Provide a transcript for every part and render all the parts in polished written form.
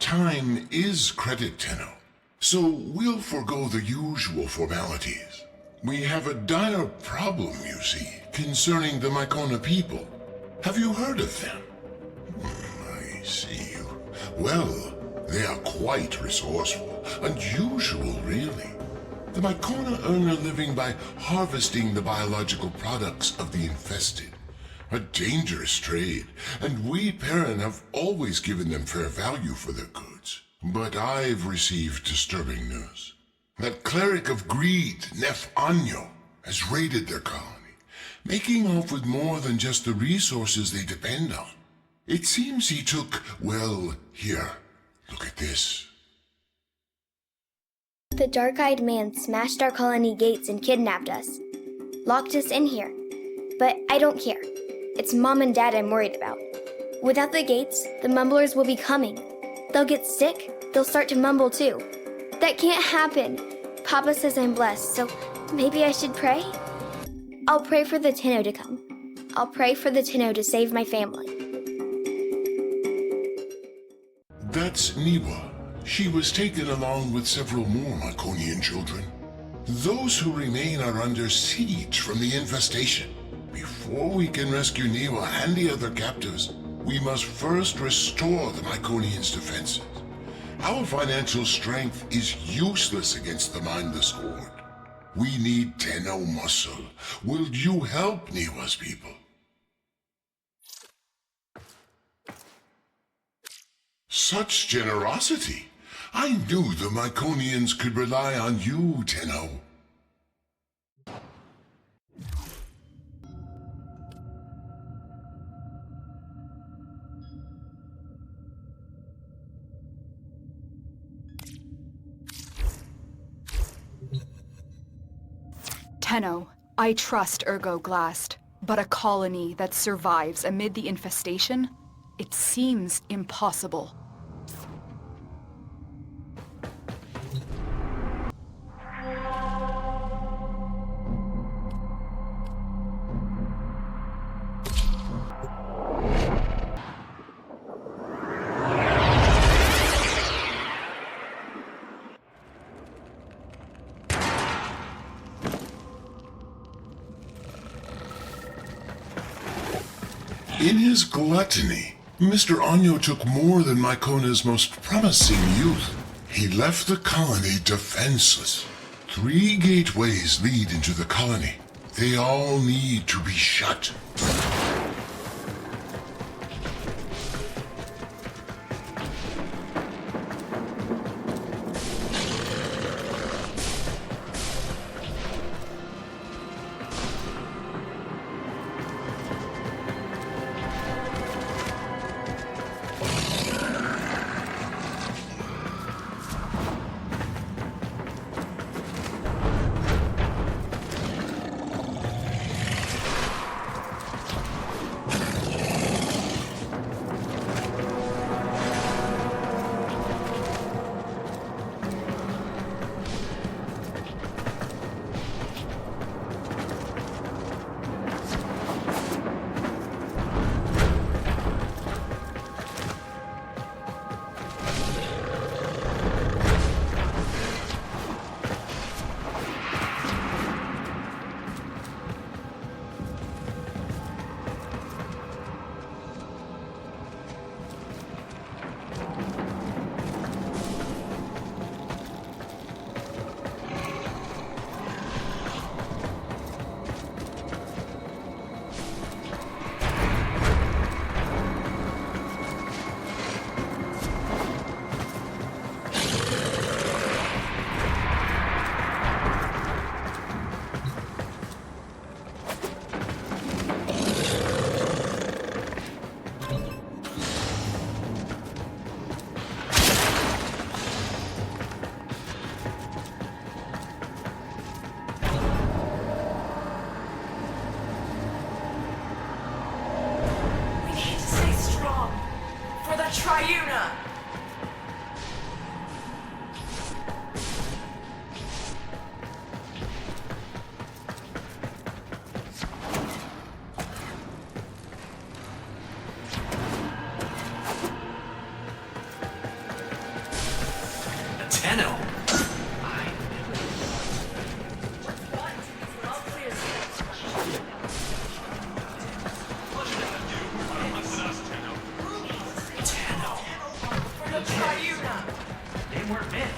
Time is credit, Tenno, so we'll forego the usual formalities. We have a dire problem, you see, concerning the Mycona people. Have you heard of them? I see you. Well, they are quite resourceful. Unusual, really. The Mycona earn a living by harvesting the biological products of the infested. A dangerous trade, and we Perrin have always given them fair value for their goods. But I've received disturbing news. That cleric of greed, Nef Anyo, has raided their colony, making off with more than just the resources they depend on. It seems he took, well, here, look at this. The dark-eyed man smashed our colony gates and kidnapped us. Locked us in here. But I don't care. It's Mom and Dad I'm worried about. Without the gates, the mumblers will be coming. They'll get sick, they'll start to mumble too. That can't happen. Papa says I'm blessed, so maybe I should pray? I'll pray for the Tenno to come. I'll pray for the Tenno to save my family. That's Niwa. She was taken along with several more Myconian children. Those who remain are under siege from the infestation. Before we can rescue Niwa and the other captives, we must first restore the Myconians' defenses. Our financial strength is useless against the mindless horde. We need Tenno muscle. Will you help Niwa's people? Such generosity! I knew the Myconians could rely on you, Tenno. Tenno, I trust Ergo Glast, but a colony that survives amid the infestation? It seems impossible. In his gluttony, Mr. Anyo took more than Mycona's most promising youth. He left the colony defenseless. 3 gateways lead into the colony. They all need to be shut. Triuna! Tenno! They weren't meant.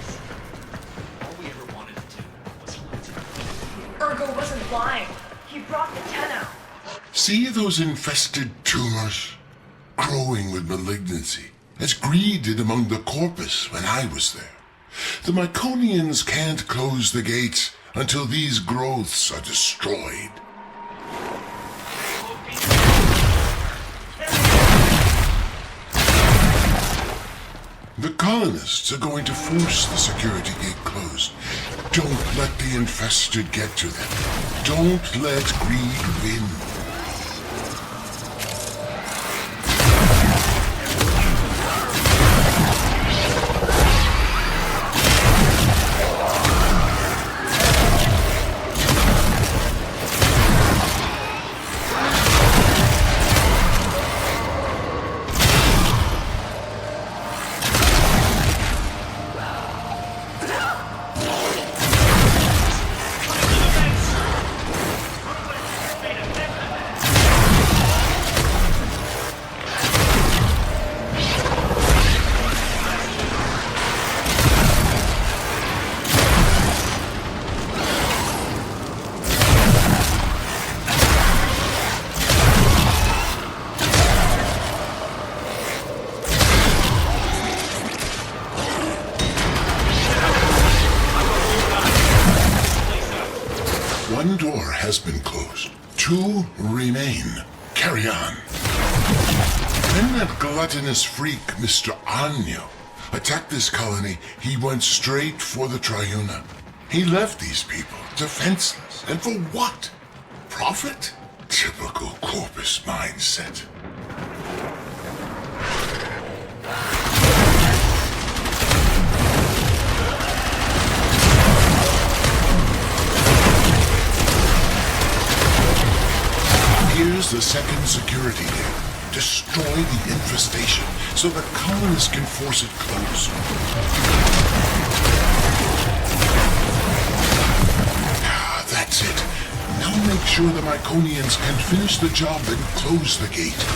All we ever wanted to do was let it. Ergo wasn't lying. He brought the Tenno. See those infested tumors? Growing with malignancy, as greed did among the corpus when I was there. The Myconians can't close the gates until these growths are destroyed. The colonists are going to force the security gate closed. Don't let the infested get to them. Don't let greed win. One door has been closed. Two remain. Carry on. When that gluttonous freak, Mr. Anyo, attacked this colony, he went straight for the Triuna. He left these people defenseless. And for what? Profit? Typical corpus mindset. Here's the second security gate. Destroy the infestation so the colonists can force it closed. Ah, that's it. Now make sure the Myconians can finish the job and close the gate.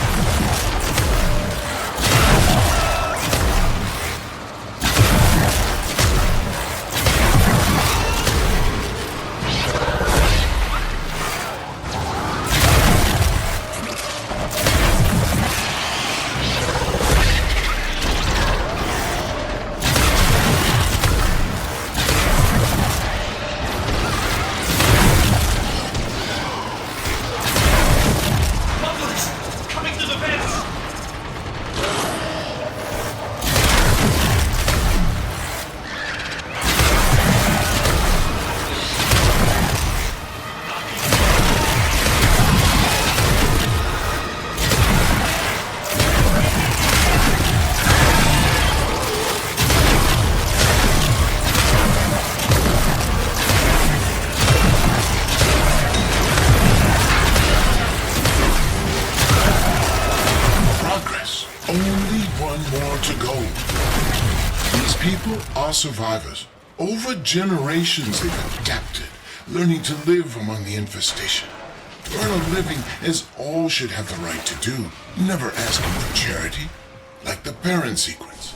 Only one more to go. These people are survivors. Over generations they've adapted, learning to live among the infestation. To earn a living as all should have the right to do, never asking for charity. Like the parent sequence.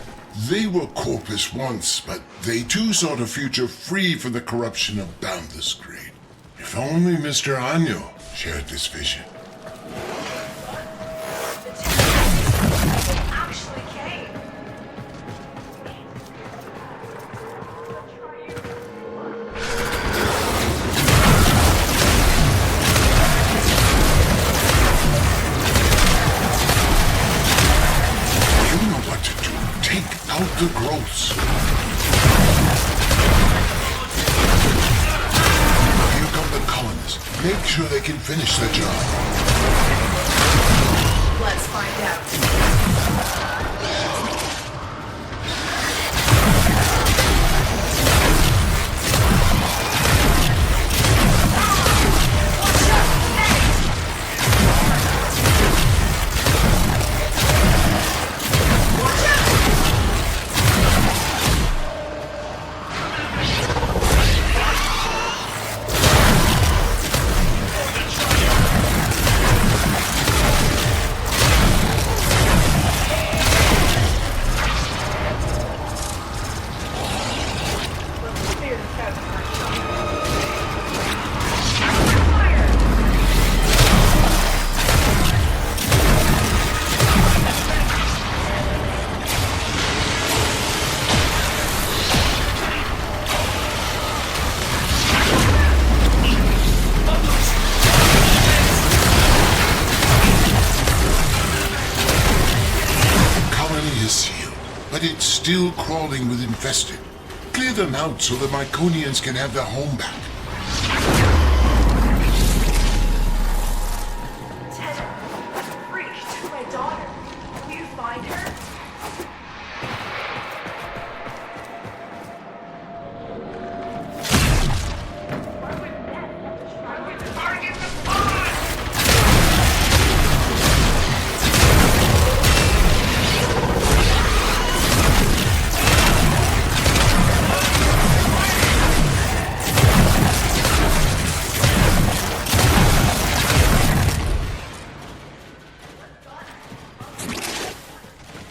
They were corpus once, but they too sought a future free from the corruption of boundless greed. If only Mr. Anyo shared this vision. Actually came. You know what to do. Take out the growths. Here come the colonists. Make sure they can finish the job. Let's find out. but it's still crawling with infested. Clear them out so the Myconians can have their home back. Tenno, freak took my daughter. Will you find her? Target the pod!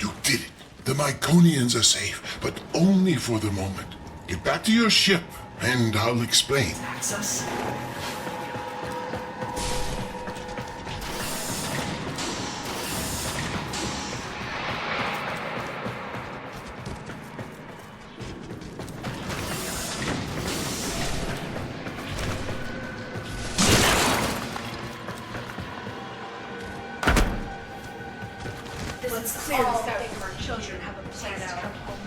You did it. The Myconians are safe, but only for the moment. Get back to your ship, and I'll explain. Access? Let's clear this out if our children have a place to come home.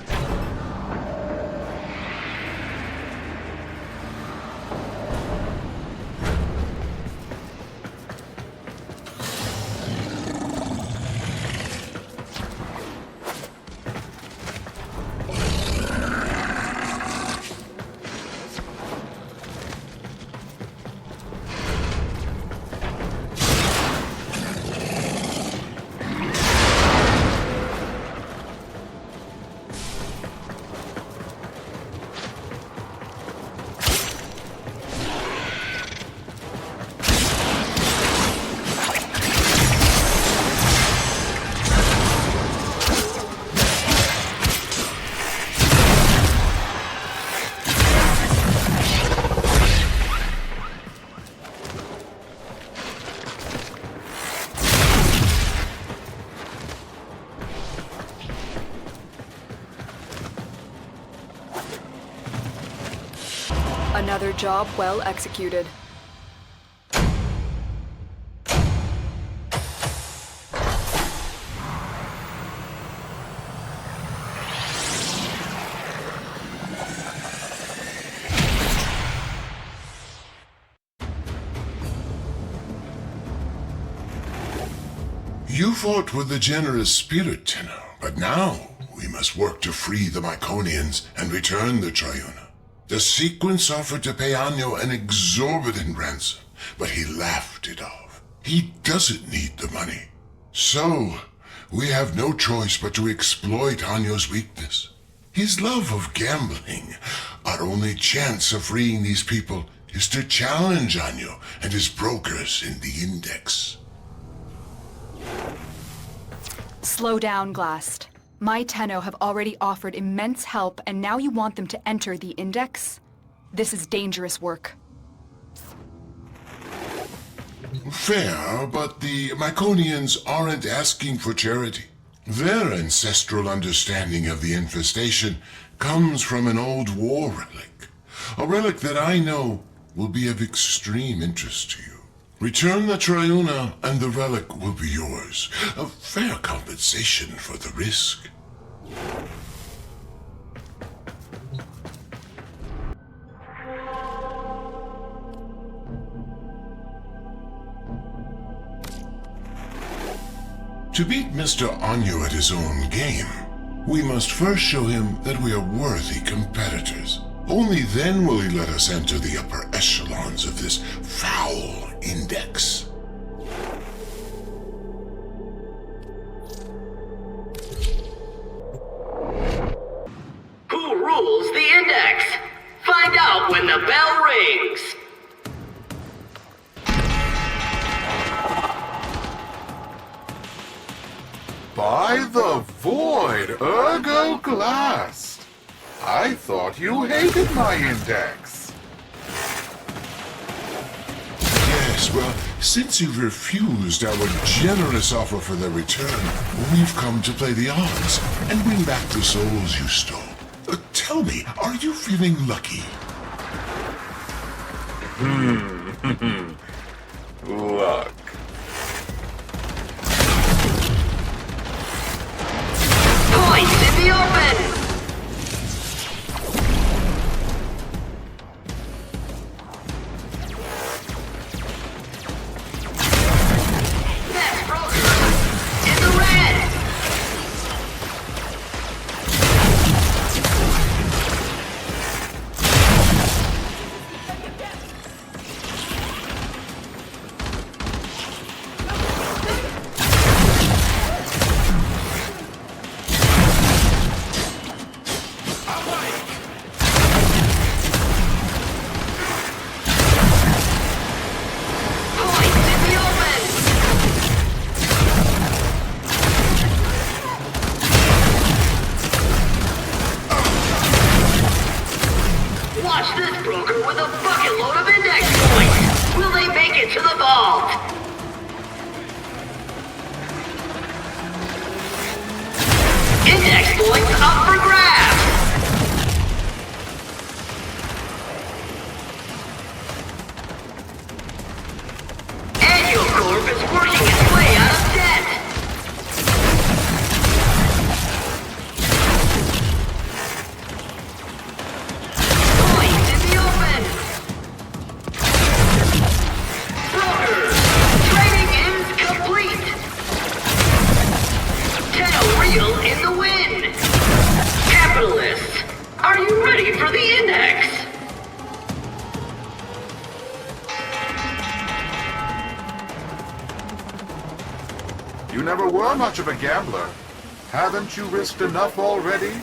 Another job well executed. You fought with a generous spirit, Tenno, but now we must work to free the Myconians and return the Triuna. The sequence offered to pay Anyo an exorbitant ransom, but he laughed it off. He doesn't need the money. So, we have no choice but to exploit Anyo's weakness. His love of gambling. Our only chance of freeing these people is to challenge Anyo and his brokers in the Index. Slow down, Glast. My Tenno have already offered immense help, and now you want them to enter the Index? This is dangerous work. Fair, but the Myconians aren't asking for charity. Their ancestral understanding of the infestation comes from an old war relic. A relic that I know will be of extreme interest to you. Return the Triuna and the relic will be yours. A fair compensation for the risk. To beat Mr. Anyo at his own game, we must first show him that we are worthy competitors. Only then will he let us enter the upper echelons of this foul Index. Who rules the Index? Find out when the bell rings. By the void, ergo glast. I thought you hated my Index. Yes, well, since you've refused our generous offer for their return, we've come to play the odds and win back the souls you stole. Tell me, are you feeling lucky? Luck. Points in the open. Index points up for grabs! Annual Corp is working its way out of debt! Points in the open! Brokers, training is complete! Tenno Real in the win! Capitalists, are you ready for the index? You never were much of a gambler. Haven't you risked enough already?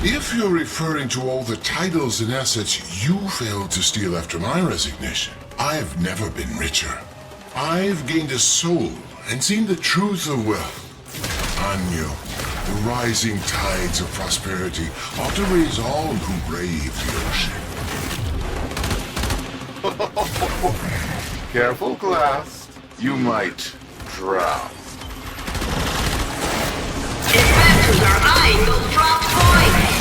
If you're referring to all the titles and assets you failed to steal after my resignation, I've never been richer. I've gained a soul and seen the truth of wealth. Anyo, the rising tides of prosperity ought to raise all who brave the ocean. Careful, Glass. You might drown. Investors are eyeing those dropped points!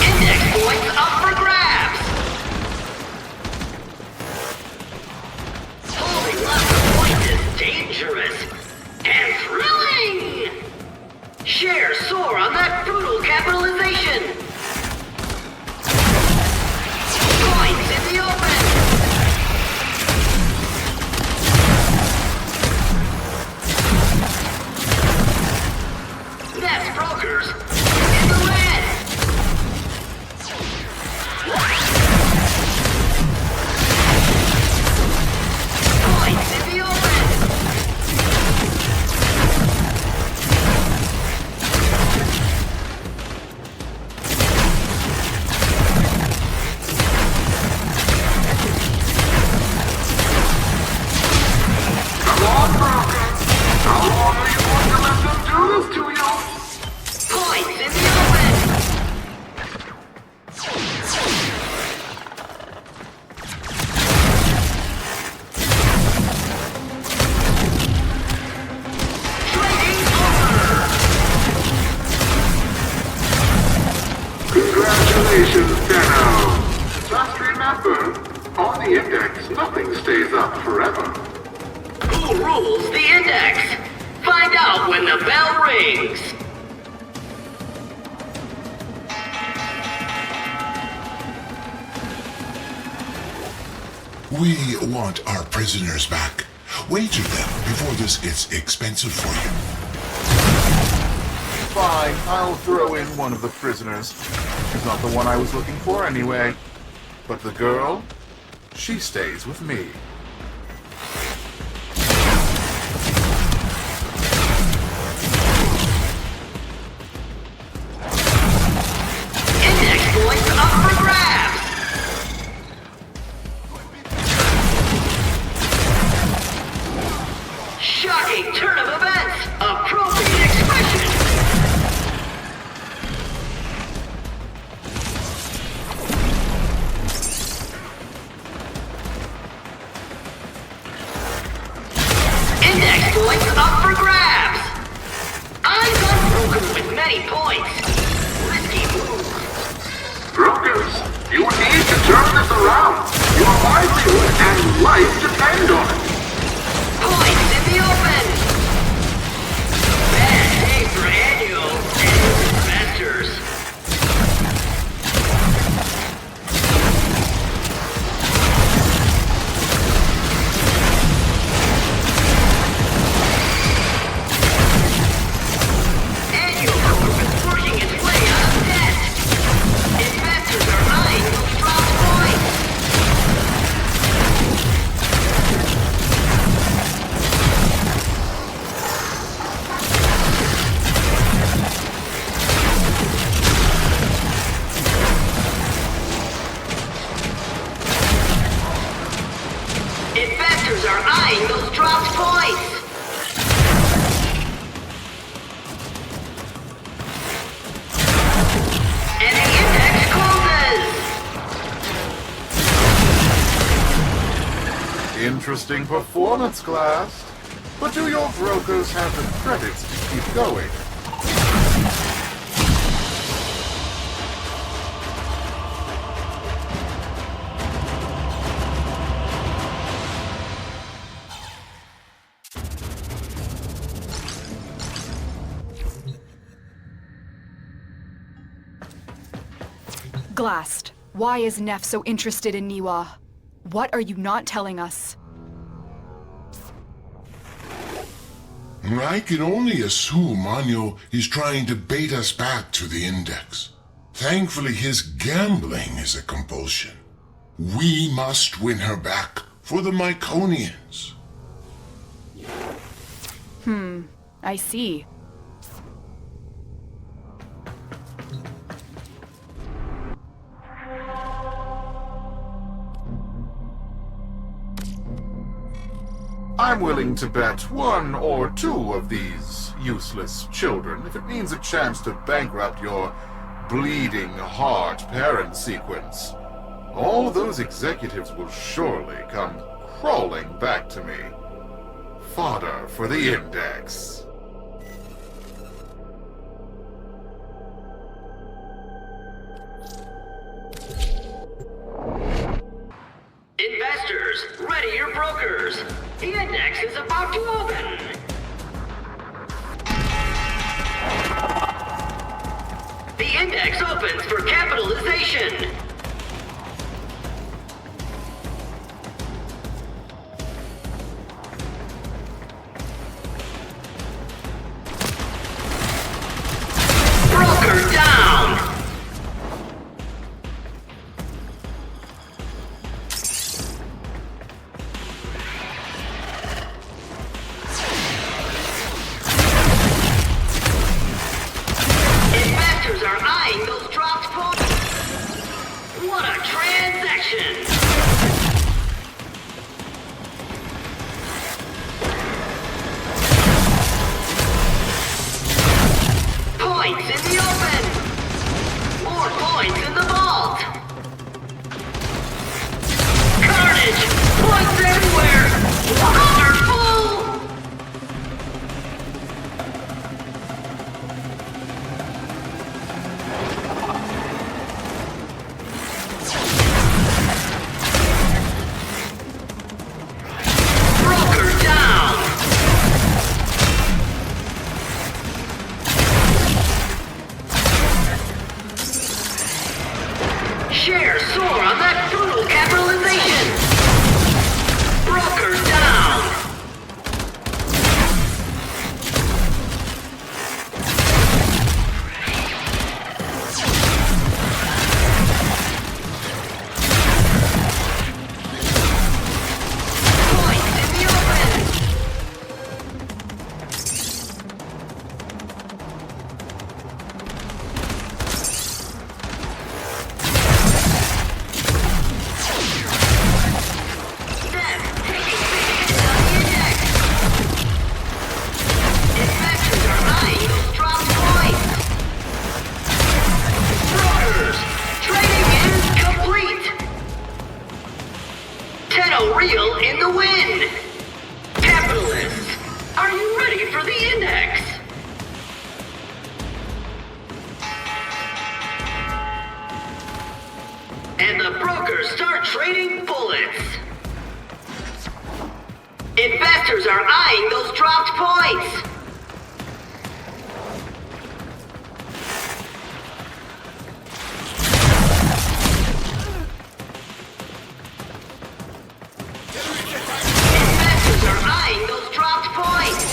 Index points up for grabs! Holding left points is dangerous and thrilling! Shares soar on that brutal capitalization! Points in the open! That's brokers in the red! Points in the open! Points in the open! Trading over! Congratulations, Tenno! Just remember, on the index, nothing stays up forever. Who rules the index? Find out when the bell rings! We want our prisoners back. Wager them before this gets expensive for you. Fine, I'll throw in one of the prisoners. She's not the one I was looking for anyway. But the girl, she stays with me. Index points up for grabs! Shocking turn of events! Appropriate expression! Index points up for grabs! I'm unbroken with many points. Risky move. Brokers, you need to turn this around. Your livelihood and life depend on it. Points in the open! Bad day for annual and investors. Annual Corp is working its way out of debt. Investors are eyeing those dropped points. interesting performance, Glass. But do your brokers have the credits to keep going? Glast, why is Neff so interested in Niwa? What are you not telling us? I can only assume Anyo is trying to bait us back to the Index. Thankfully, his gambling is a compulsion. We must win her back for the Myconians. I see. I'm willing to bet one or two of these useless children if it means a chance to bankrupt your bleeding heart parent sequence. All those executives will surely come crawling back to me. Fodder for the Index. Investors, ready your brokers. The Index is about to open. The Index opens for capitalization. Broker down. Investors are eyeing those dropped points. What a transaction! Points in the open! More points in the vault! Carnage! Points everywhere! Colorful! Broker down! Shares soar on that brutal capitalization! Broker down! Points in the open! Then, taking big hits on the Index! Investors are eyeing those dropped points! Brokers! Trading is complete! Tenno Real in the win! Capitalists, are you ready for the Index? And the brokers start trading bullets. Investors are eyeing those dropped points. Investors are eyeing those dropped points.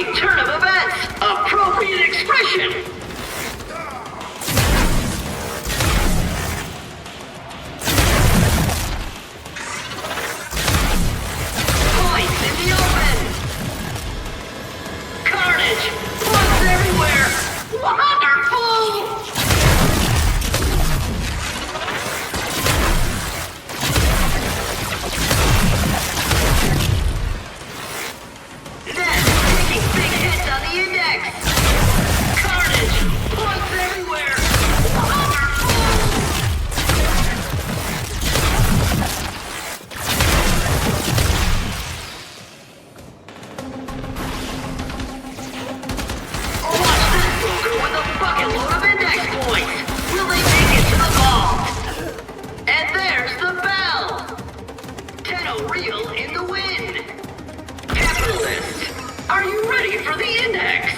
Shocking turn of events! Appropriate expression! Points in the open! Carnage! Blood's everywhere! Wonderful! Taking big hits on the index! Carnage! Points everywhere! Wonderful! Watch this broker with a bucket load of index points! Will they make it to the vault? And there's the bell! Tenno reel in the wind! Capitalist! Are you ready for the index?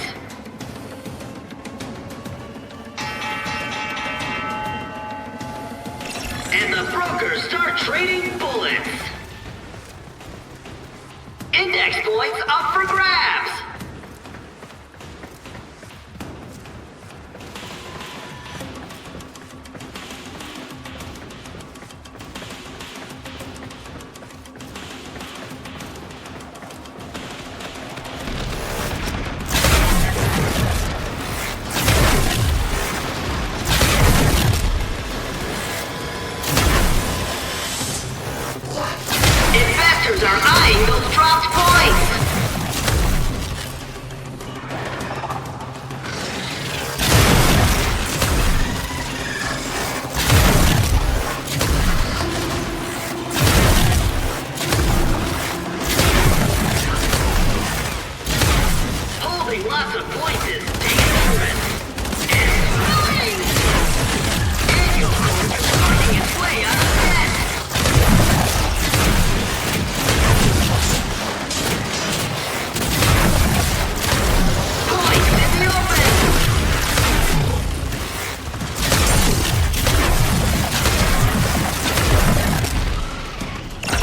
And the brokers start trading bullets. Index points up for grabs. Investors are eyeing those dropped points. Holding lots of points is dangerous and thrilling. Annual Corp is working its way out of debt. Points in the open.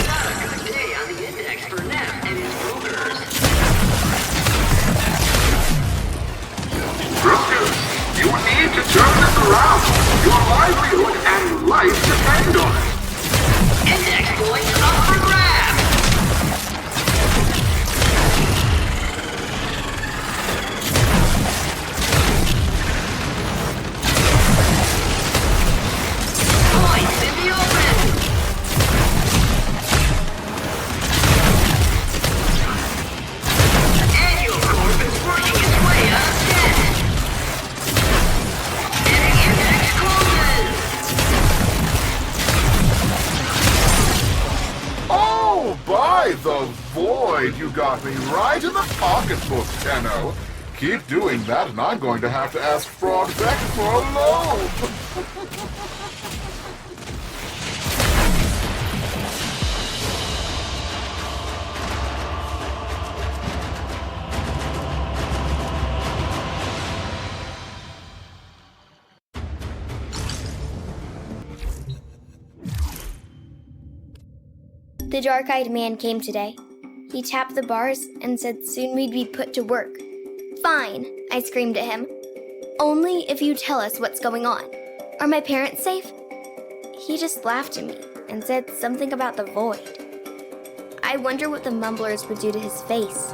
Not a good day on the index for Neff and his brokers. Brokers, you need to turn this around. Your livelihood and life depend on it. Index points up for grabs. Points in the open. Annual Corp is working its way out of debt. And the index closes. Oh, by the void, you got me right in the pocketbook, Tenno. Keep doing that, and I'm going to have to ask Fraud Beck for a loan. The dark-eyed man came today. He tapped the bars and said soon we'd be put to work. Fine, I screamed at him. Only if you tell us what's going on. Are my parents safe? He just laughed at me and said something about the void. I wonder what the mumblers would do to his face.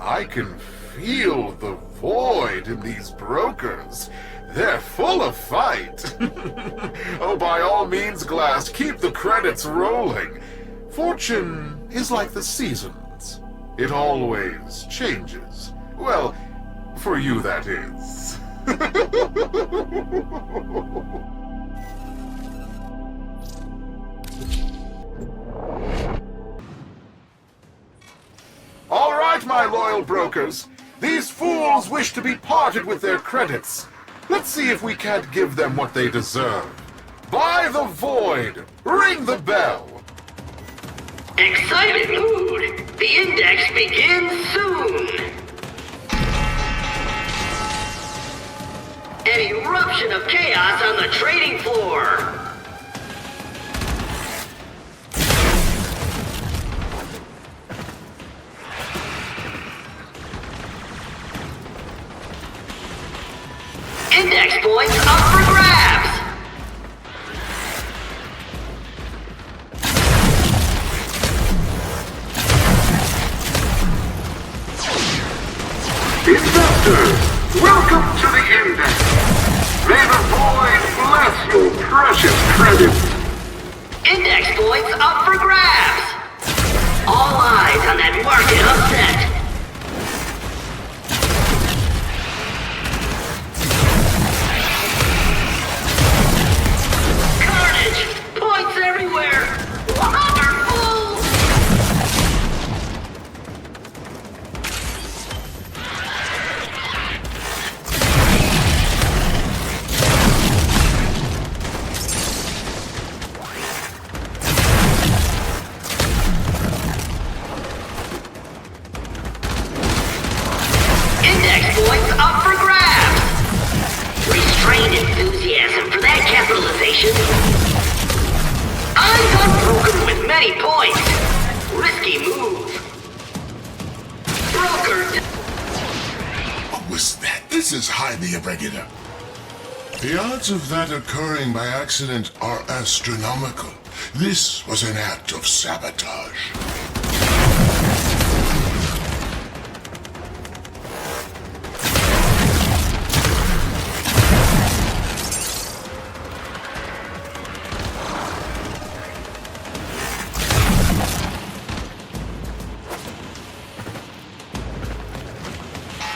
I can feel the void in these brokers. They're full of fight. Oh, by all means, Glass, keep the credits rolling. Fortune is like the seasons. It always changes. Well, for you, that is. All right, my loyal brokers. These fools wish to be parted with their credits. Let's see if we can't give them what they deserve. Buy the void! Ring the bell! Excited mood! The index begins soon. An eruption of chaos on the trading floor. Index points up for grabs. Investors, welcome to the index. May the void bless your precious credits. Index points up for grabs. All eyes on that market upset. Carnage! Points everywhere! Wonderful! Index points up for grabs. Restrained enthusiasm for that capitalization. Eyes unbroken with many points. Risky move. Broker. What was that? This is highly irregular. The odds of that occurring by accident are astronomical. This was an act of sabotage.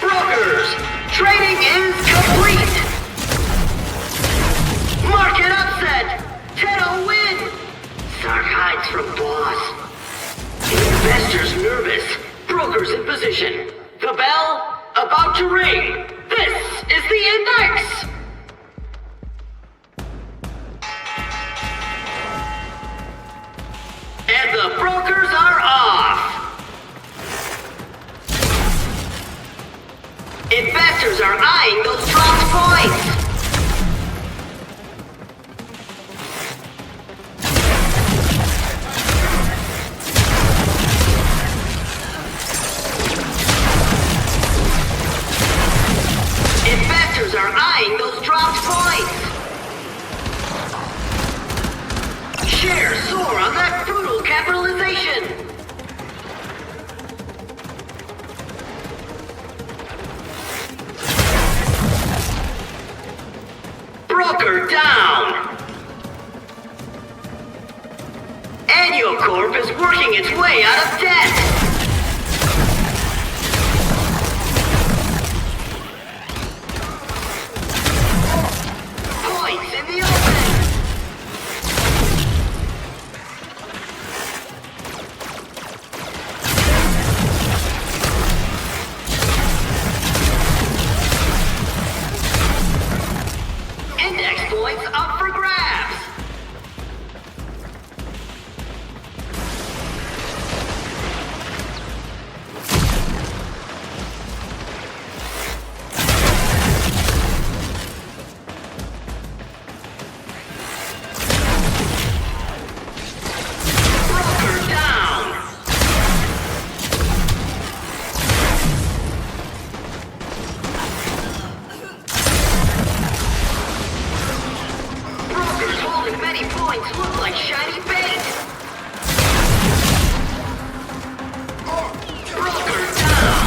Brokers, trading is complete. Market upset. Tenno win. Sark hides from boss. Investors nervous. Brokers in position. The bell about to ring. This is the index. And the brokers are off. Investors are eyeing those dropped points. Investors are eyeing those dropped points. Shares soar on that brutal capitalization. Broker down! Corp is working its way out of debt! Points in the open! Index points up for grabs! Broker down! Brokers holding many points look like shiny bait! Broker down!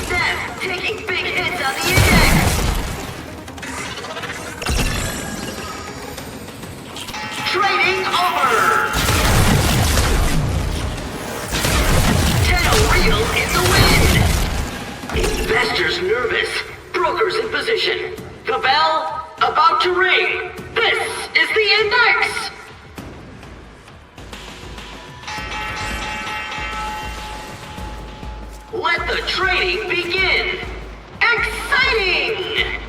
Death taking big hits on the index! Trading over! Real in the wind! Investors nervous. Brokers in position. The bell about to ring. This is the index! Let the trading begin! Exciting!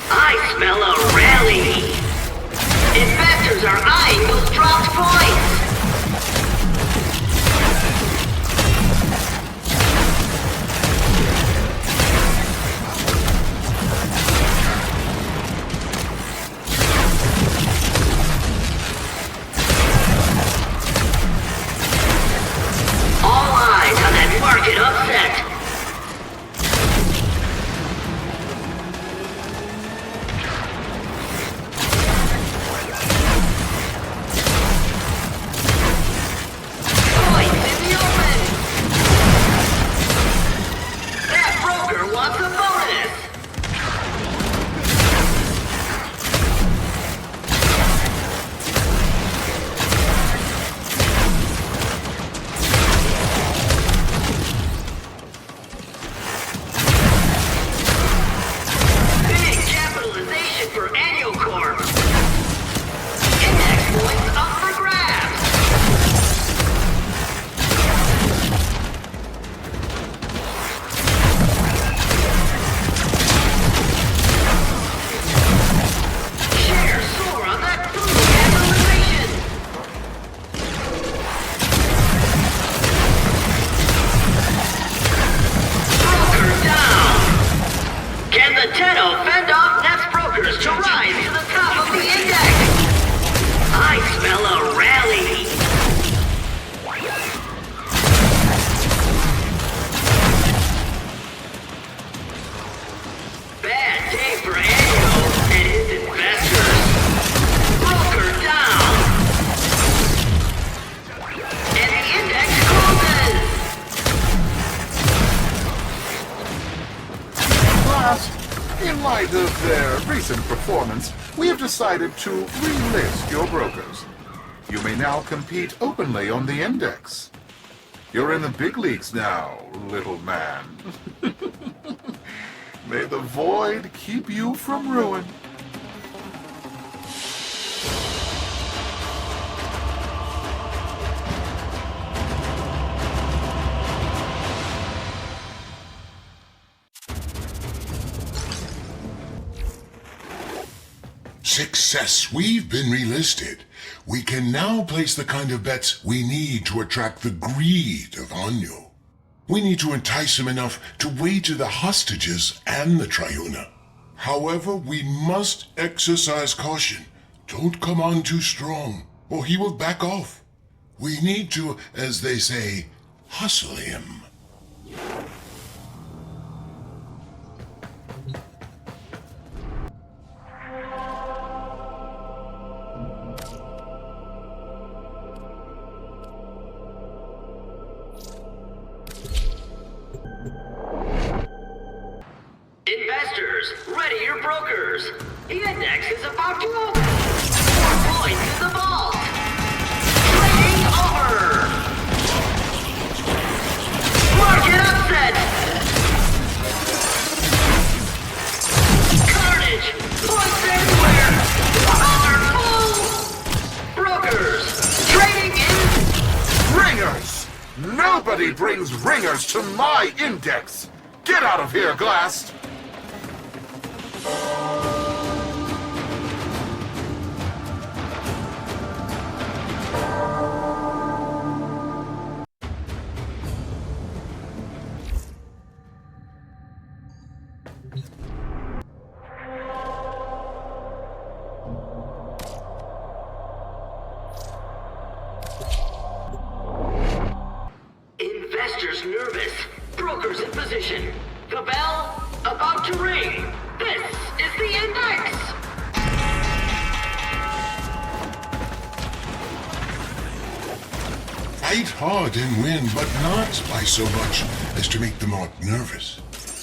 I smell a rally! Investors are eyeing those dropped points! In light of their recent performance, we have decided to relist your brokers. You may now compete openly on the Index. You're in the big leagues now, little man. May the void keep you from ruin. Success! We've been relisted. We can now place the kind of bets we need to attract the greed of Anyo. We need to entice him enough to wager the hostages and the Triuna. However, we must exercise caution. Don't come on too strong, or he will back off. We need to, as they say, hustle him. Investors, ready your brokers. The index is about to open. 4 points in the vault. Trading over. Market upset. Carnage. Points everywhere. Powerful. Brokers, trading in. Ringers! Nobody brings ringers to my Index! Get out of here, Glass! Investors nervous. Brokers in position. The bell about to ring. This is the index. Fight hard and win, but not by so much as to make the mark nervous.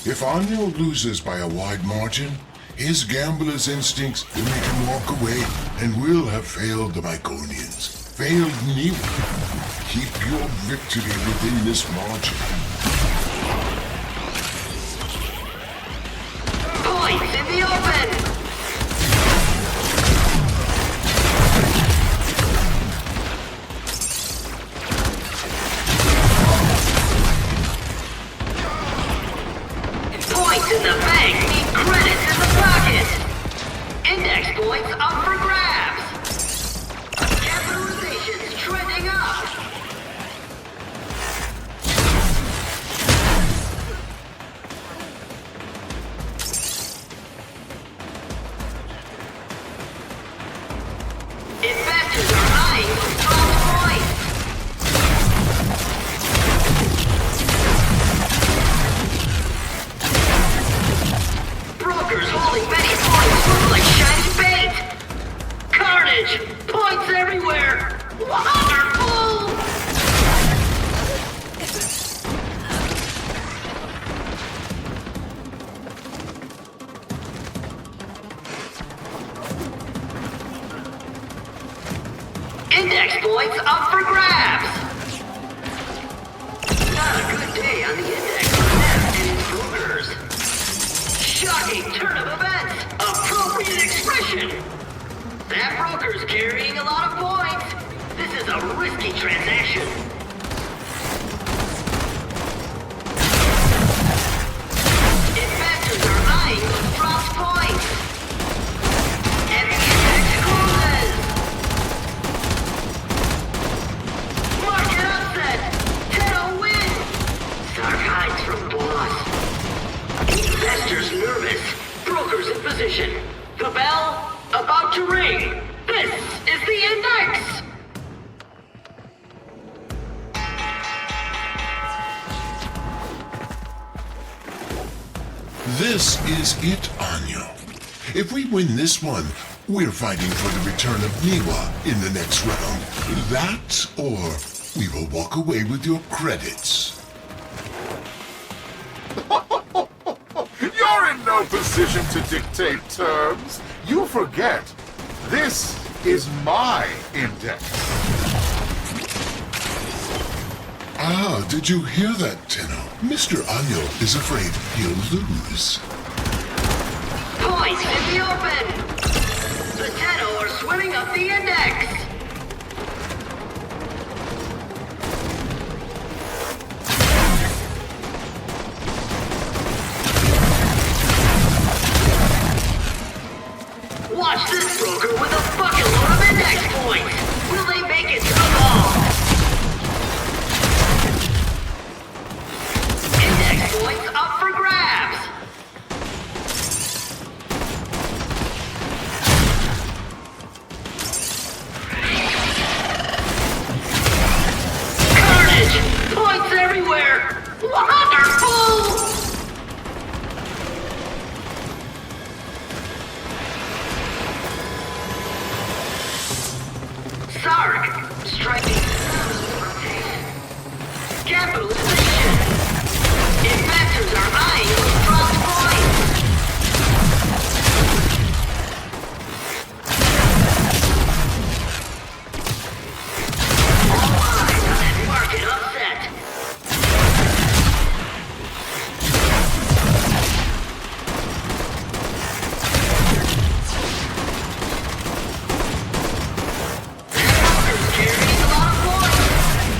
If Anyo loses by a wide margin, his gambler's instincts will make him walk away and will have failed the Myconians. Failed Niwa. Keep your victory within this margin. Points in the open. Points in the bank mean credits in the pocket. Index points up for grabs. Capitalization's trending up. Investors are eyeing those top points. Brokers holding many points look like shiny bait. Carnage! Points everywhere! Wonderful! Index points up for grabs! Not a good day on the index for them and its brokers. Shocking turn of events! Appropriate expression! That broker's carrying a lot of points! This is a risky transaction! Investors are eyeing those dropped points! And the index closes! Market upset! Tenno win! Stark hides from boss! Investors nervous. Brokers in position. The bell about to ring. This is the index. This is it, Anyo. If we win this one, we're fighting for the return of Niwa in the next round. That, or we will walk away with your credits. You're in no no position to dictate terms. You forget. This is my index. Ah, did you hear that, Tenno? Mr. Anyo is afraid he'll lose. Points in the open! The Tenno are swimming up the index! Watch this broker with a bucket load of index points! Will they make it to the ball? Index points up for grabs! Carnage! Points everywhere! Wonderful! Sark, striking capitalization. Investors are eyeing those bronze points. All eyes on that market upset. Carrying a lot of points.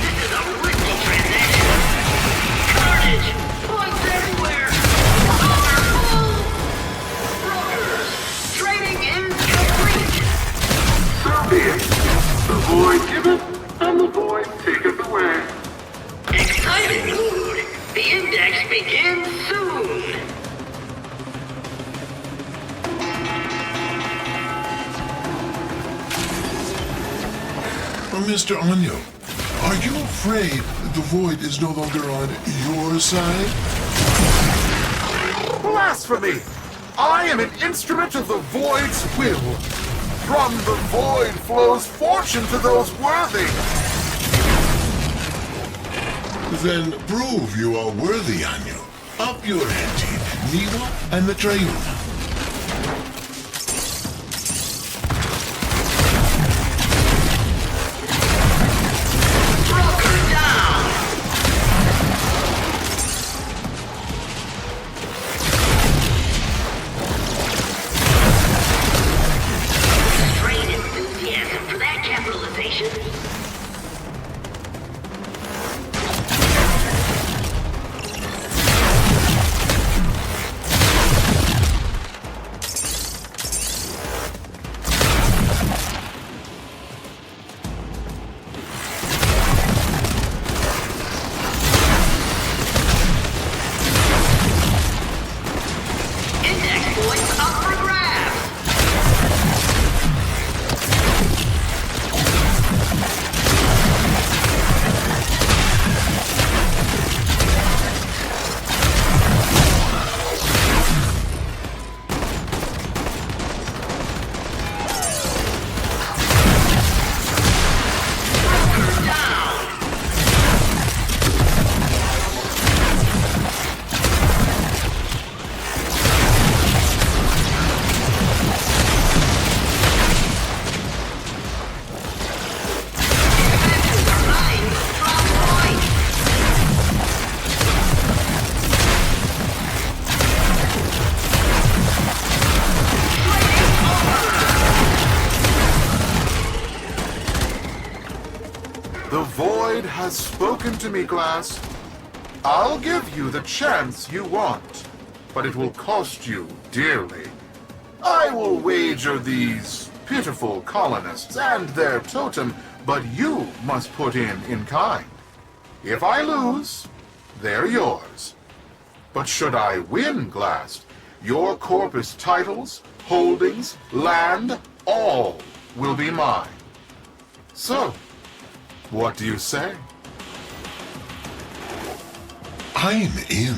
This is a risky transaction. Carnage! Points everywhere! Powerful! Brokers! Trading is complete! So be it. The void giveth, and the void taketh away. Excited mood! The index begins soon! Mr. Anyo, are you afraid the void is no longer on your side? Blasphemy! I am an instrument of the void's will. From the void flows fortune to those worthy. Then prove you are worthy, Anyo. Up your ante, Niwa and the Triuna. Broker down! Strain enthusiasm for that capitalization. Index points up for grabs. Broker down. Investors are eyeing those bronze points. The void has spoken to me, Glass. I'll give you the chance you want, but it will cost you dearly. I will wager these pitiful colonists and their totem, but you must put in kind. If I lose, they're yours. But should I win, Glass, your corpus titles, holdings, land, all will be mine. So, what do you say? I'm in.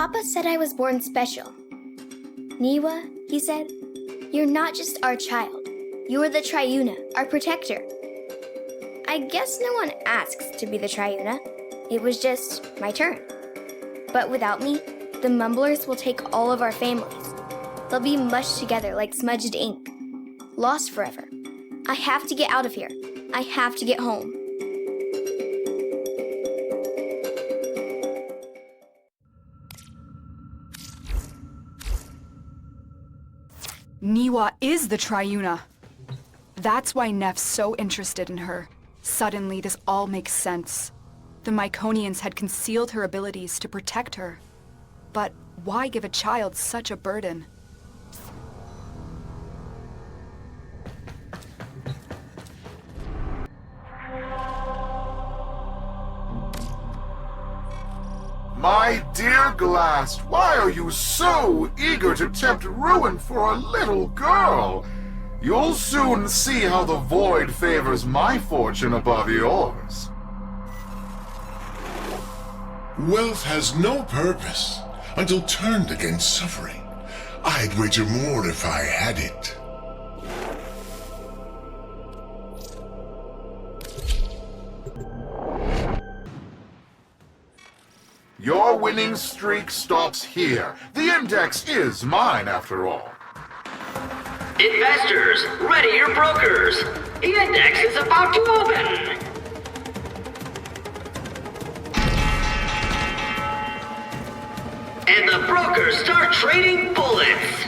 Papa said I was born special. Niwa, he said, you're not just our child. You're the Triuna, our protector. I guess no one asks to be the Triuna. It was just my turn. But without me, the Mumblers will take all of our families. They'll be mushed together like smudged ink. Lost forever. I have to get out of here. I have to get home. Niwa is the Triuna. That's why Neff's so interested in her. Suddenly, this all makes sense. The Myconians had concealed her abilities to protect her. But why give a child such a burden? My dear Glast, why are you so eager to tempt ruin for a little girl? You'll soon see how the void favors my fortune above yours. Wealth has no purpose until turned against suffering. I'd wager more if I had it. Your winning streak stops here. The index is mine, after all. Investors, ready your brokers. The index is about to open. And the brokers start trading bullets.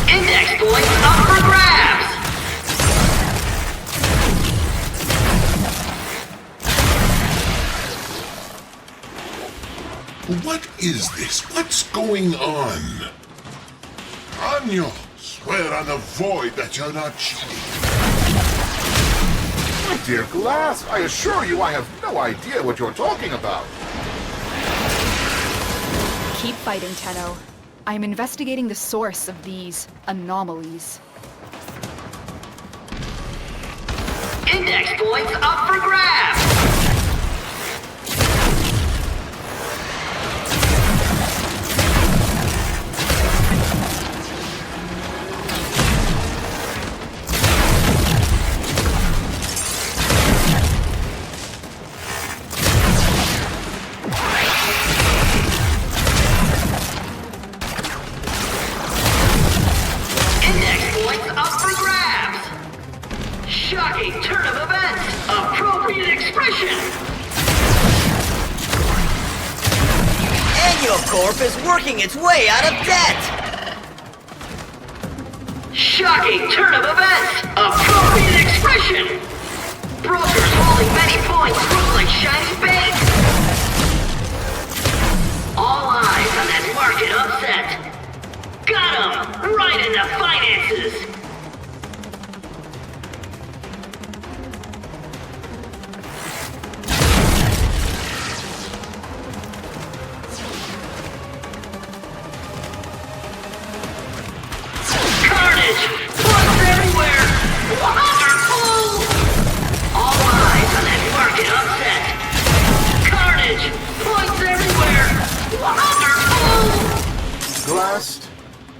Index points up for grabs. What is this? What's going on? Anyo, swear on the void that you're not cheating. My dear Glass, I assure you I have no idea what you're talking about. Keep fighting, Tenno. I am investigating the source of these anomalies. Index points up for grabs. Shocking turn of events! Appropriate expression! Corp is working its way out of debt! Shocking turn of events! Appropriate expression! Brokers holding many points look like shiny bait! All eyes on that market upset! Got 'em! Right in the finances!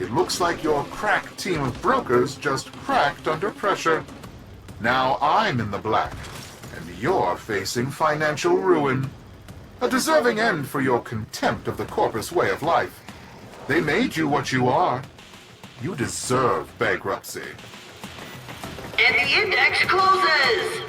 It looks like your crack team of brokers just cracked under pressure. Now I'm in the black, and you're facing financial ruin. A deserving end for your contempt of the corpus way of life. They made you what you are. You deserve bankruptcy. And the index closes!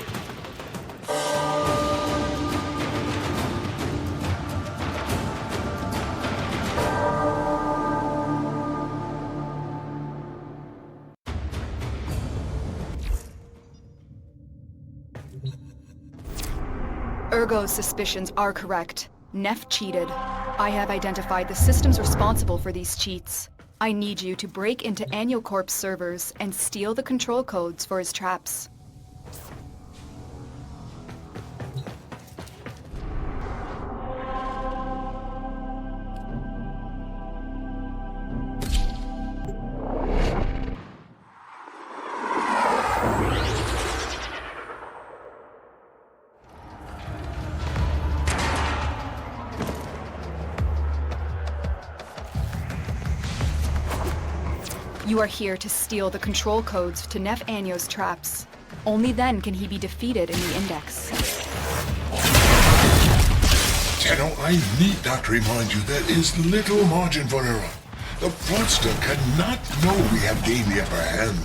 Ergo's suspicions are correct. Neff cheated. I have identified the systems responsible for these cheats. I need you to break into Corp's servers and steal the control codes for his traps. You are here to steal the control codes to Nef Anyo's traps. Only then can he be defeated in the Index. Tenno, I need not remind you there is little margin for error. The fraudster cannot know we have gained the upper hand.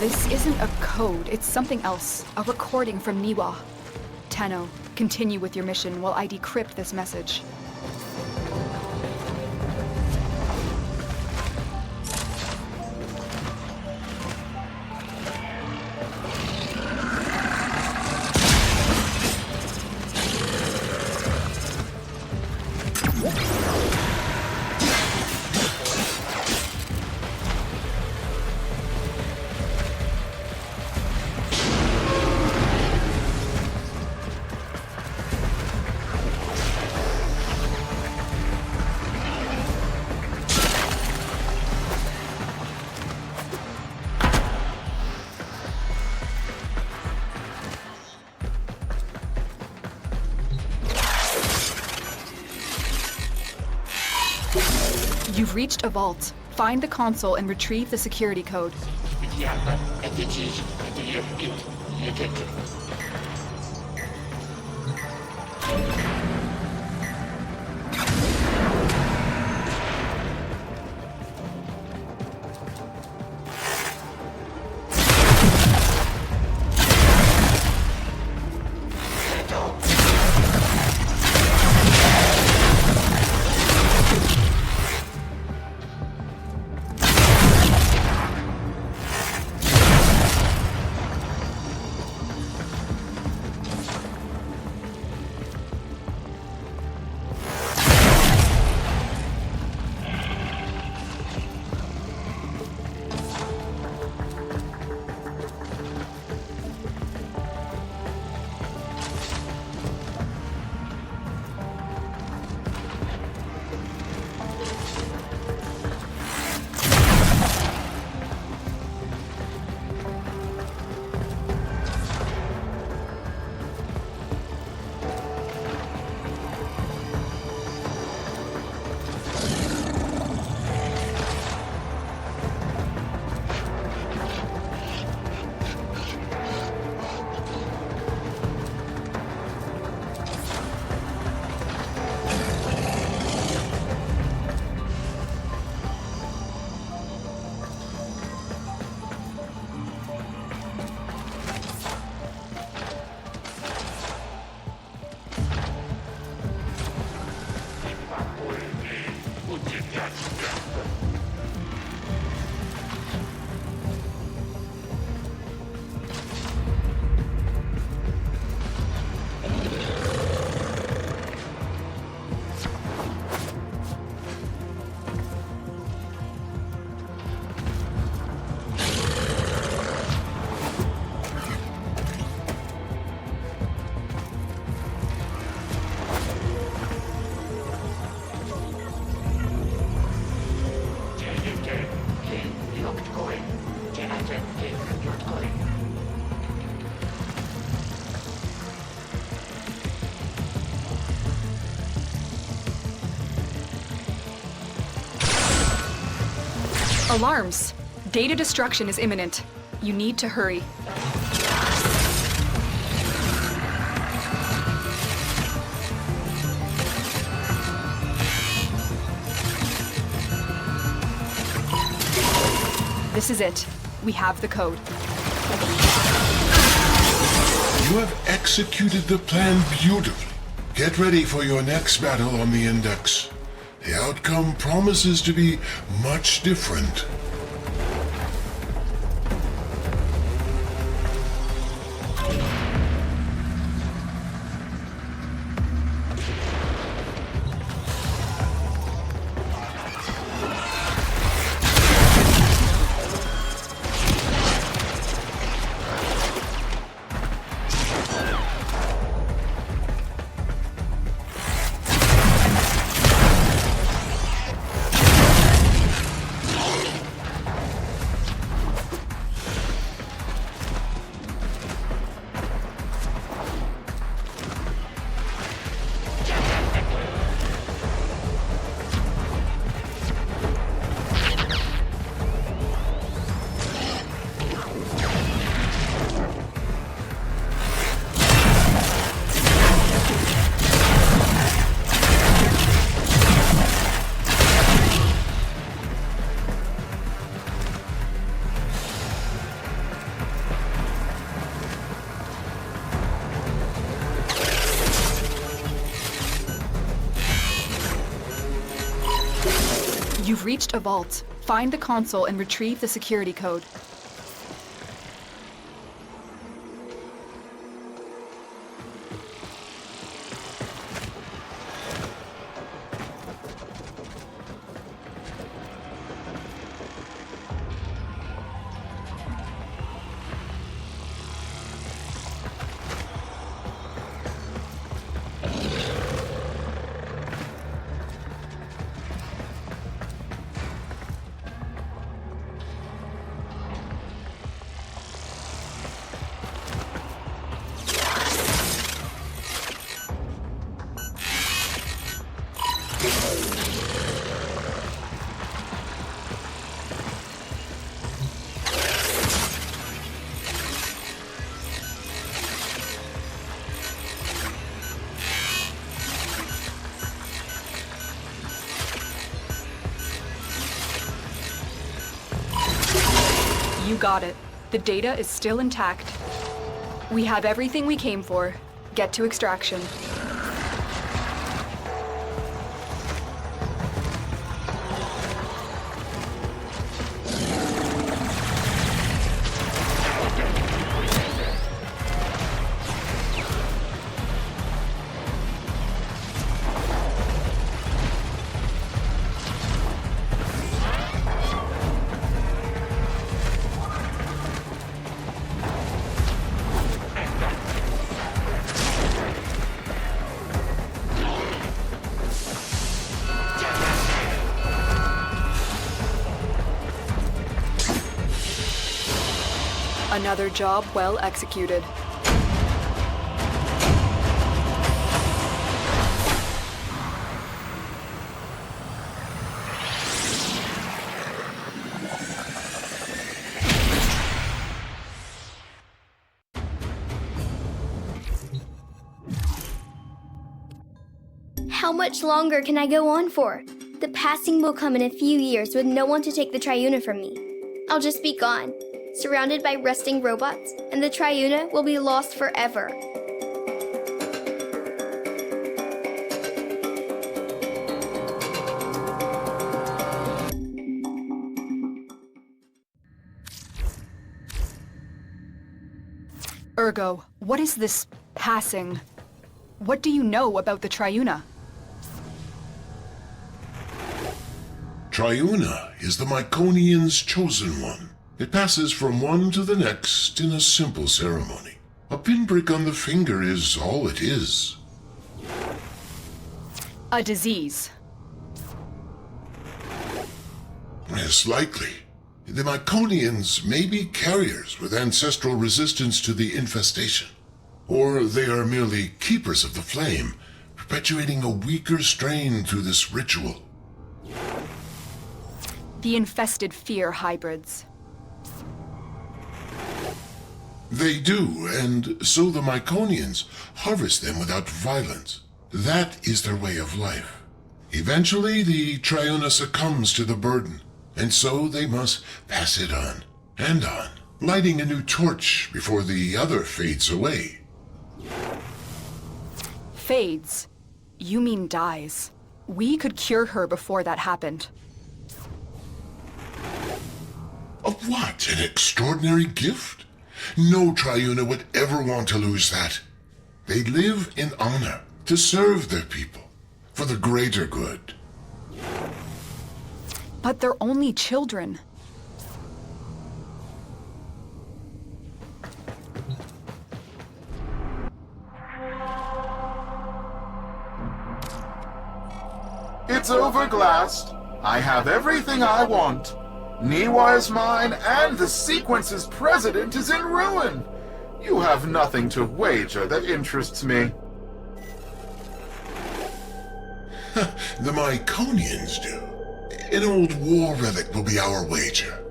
This isn't a code, it's something else. A recording from Niwa. Tenno, continue with your mission while I decrypt this message. You've reached a vault. Find the console and retrieve the security code. Alarms! Data destruction is imminent. You need to hurry. This is it. We have the code. You have executed the plan beautifully. Get ready for your next battle on the Index. The outcome promises to be much different. You've reached a vault. Find the console and retrieve the security code. You got it. The data is still intact. We have everything we came for. Get to extraction. Another job well executed. How much longer can I go on for? The passing will come in a few years with no one to take the Triuna from me. I'll just be gone, surrounded by rusting robots, and the Triuna will be lost forever. Ergo, what is this passing? What do you know about the Triuna? Triuna is the Myconian's chosen one. It passes from one to the next in a simple ceremony. A pinprick on the finger is all it is. A disease. Yes, likely. The Myconians may be carriers with ancestral resistance to the infestation. Or they are merely keepers of the flame, perpetuating a weaker strain through this ritual. The infested fear hybrids. They do, and so the Myconians harvest them without violence. That is their way of life. Eventually, the Triuna succumbs to the burden, and so they must pass it on, and on, lighting a new torch before the other fades away. Fades? You mean dies. We could cure her before that happened. Of what? An extraordinary gift? No Triuna would ever want to lose that. They live in honor, to serve their people, for the greater good. But they're only children. It's overglassed. I have everything I want. Niwa is mine, and the sequence's president is in ruin. You have nothing to wager that interests me. The Myconians do. An old war relic will be our wager.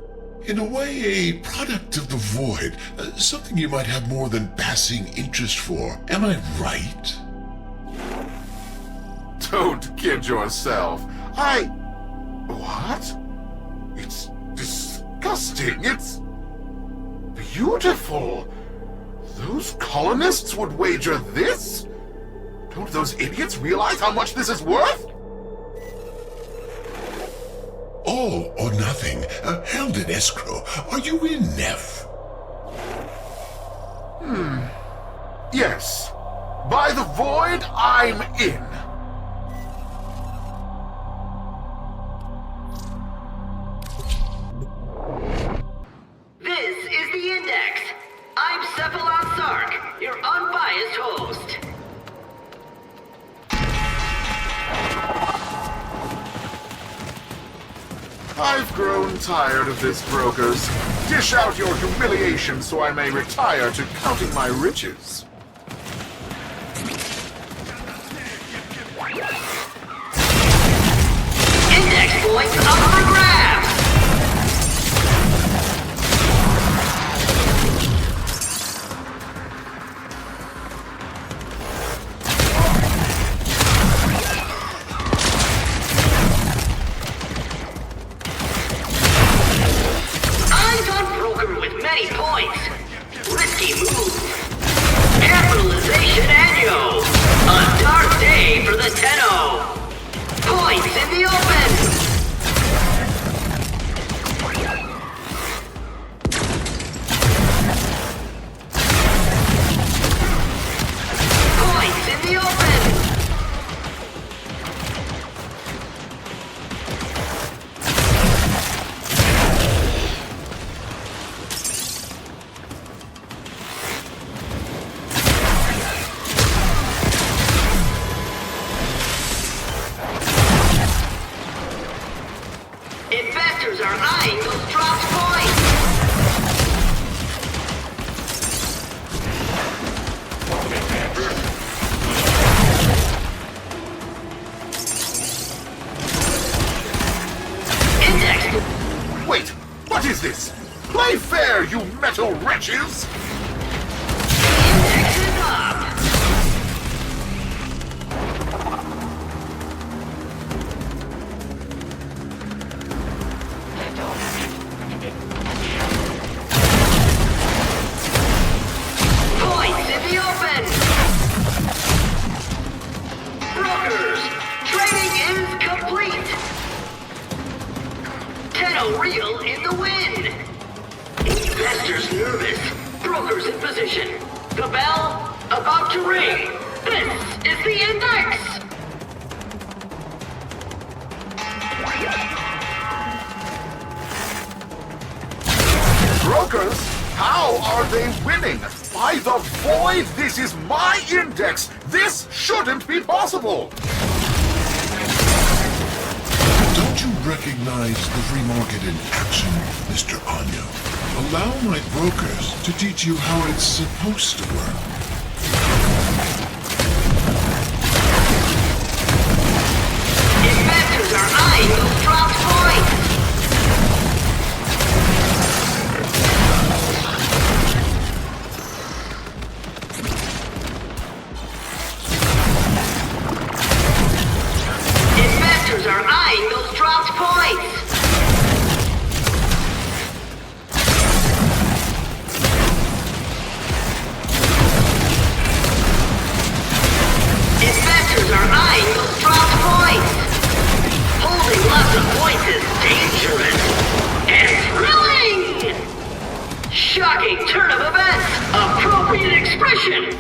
In a way, a product of the void. Something you might have more than passing interest for. Am I right? Don't kid yourself. What? It's disgusting. It's beautiful. Those colonists would wager this? Don't those idiots realize how much this is worth? All or nothing. Held in escrow. Are you in, Neff? Yes. By the void, I'm in. This is the Index. I'm Cephalon Sark, your unbiased host. I've grown tired of this, brokers. Dish out your humiliation so I may retire to counting my riches. Index points up for grabs. Eyes on broker with many points. Risky move. Capitalization annual. A dark day for the Tenno. Points in the open. Points in the open. Investors are eyeing those dropped points. Index. Wait, what is this? Play fair, you metal wretches! Index is up. Points in the open. Brokers, trading is complete. Tenno Real in the win. Investors nervous. Brokers in position. The bell about to ring. This is the Index. Brokers, how are they winning? By the void, this is my index! This shouldn't be possible! Don't you recognize the free market in action, Mr. Anyo? Allow my brokers to teach you how it's supposed to work. Investors are eyeing those dropped points. Shocking turn of events! Appropriate expression!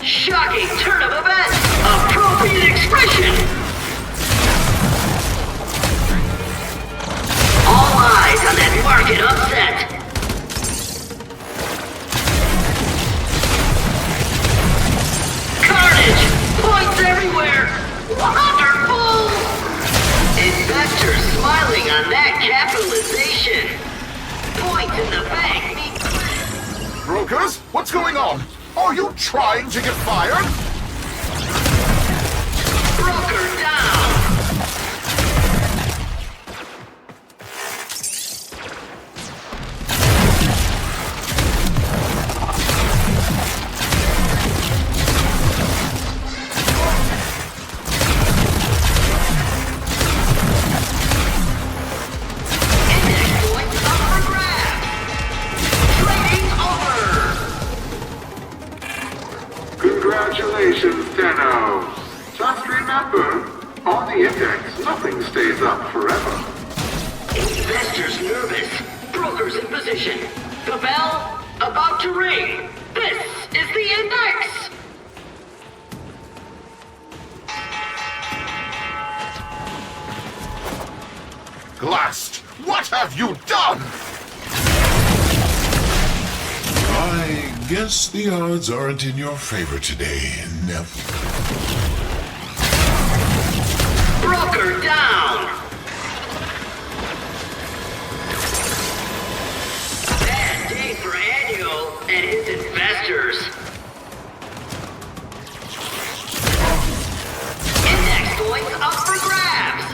Shocking turn of events! Appropriate expression! All eyes on that market upset! Carnage! Points everywhere! Wonderful! Investors smiling on that capitalization! Points in the bank mean... Brokers, what's going on? Are you trying to get fired? Broker down! Congratulations, Tenno. Just remember, on the index, nothing stays up forever. Investors nervous. Brokers in position. The bell about to ring. This is the index. Glast, what have you done? I guess the odds aren't in your favor today, Nev. Broker down. Bad day for Annual and his investors. Index points up for grabs.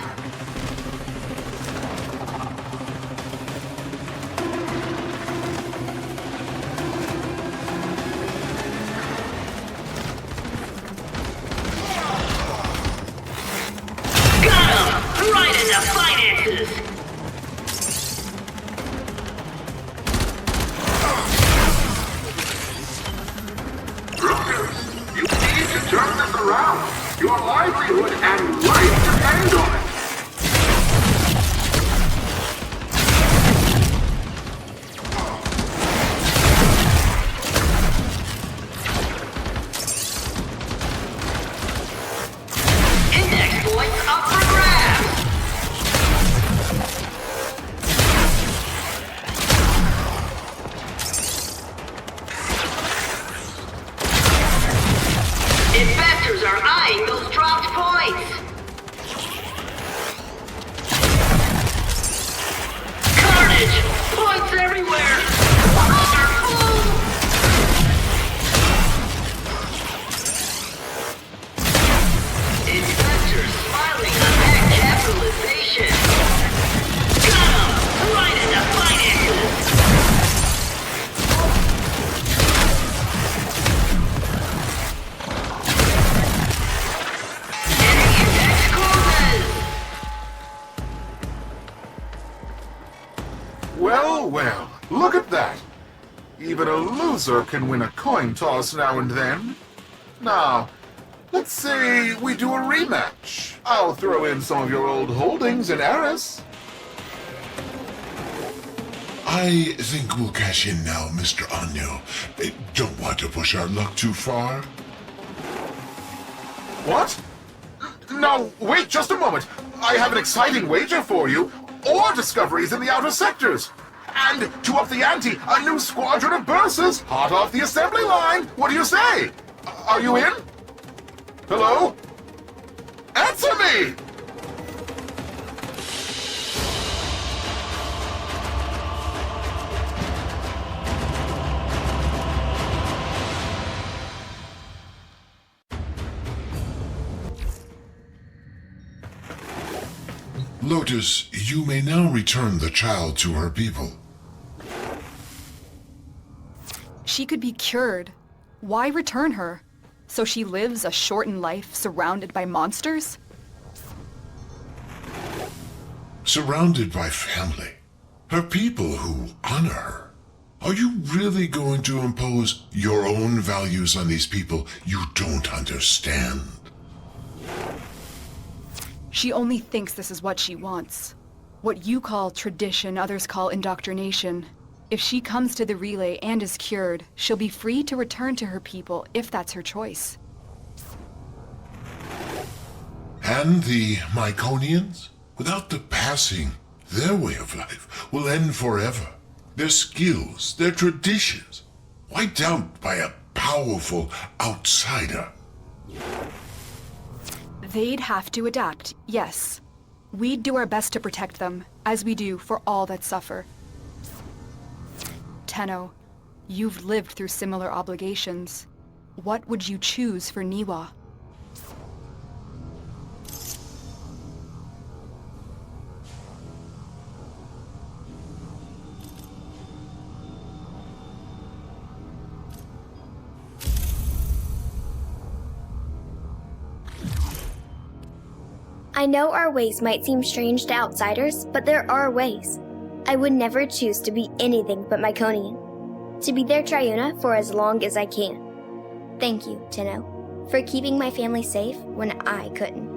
Right into finances! Brokers, you need to turn this around. Your livelihood and life depend on it. Index points up for grabs! Investors are eyeing those dropped points! Carnage! Points everywhere! Wonderful! Investors smiling on that capitalization! Got 'em! Right into finances! And the index closes! Well, well, look at that. Even a loser can win a coin toss now and then. Now, let's say we do a rematch. I'll throw in some of your old holdings in Eris. I think we'll cash in now, Mr. Anyo. Don't want to push our luck too far. What? No, wait just a moment. I have an exciting wager for you. Ore discoveries in the outer sectors. And to up the ante, a new squadron of Bursas hot off the assembly line. What do you say? Are you in? Hello? Answer me! Lotus, you may now return the child to her people. She could be cured. Why return her? So she lives a shortened life surrounded by monsters? Surrounded by family. Her people who honor her. Are you really going to impose your own values on these people you don't understand? She only thinks this is what she wants. What you call tradition, others call indoctrination. If she comes to the relay and is cured, she'll be free to return to her people if that's her choice. And the Myconians? Without the passing, their way of life will end forever. Their skills, their traditions, wiped out by a powerful outsider. They'd have to adapt, yes. We'd do our best to protect them, as we do for all that suffer. Tenno, you've lived through similar obligations. What would you choose for Niwa? I know our ways might seem strange to outsiders, but there are ways. I would never choose to be anything but Myconian. To be their Triuna for as long as I can. Thank you, Tenno, for keeping my family safe when I couldn't.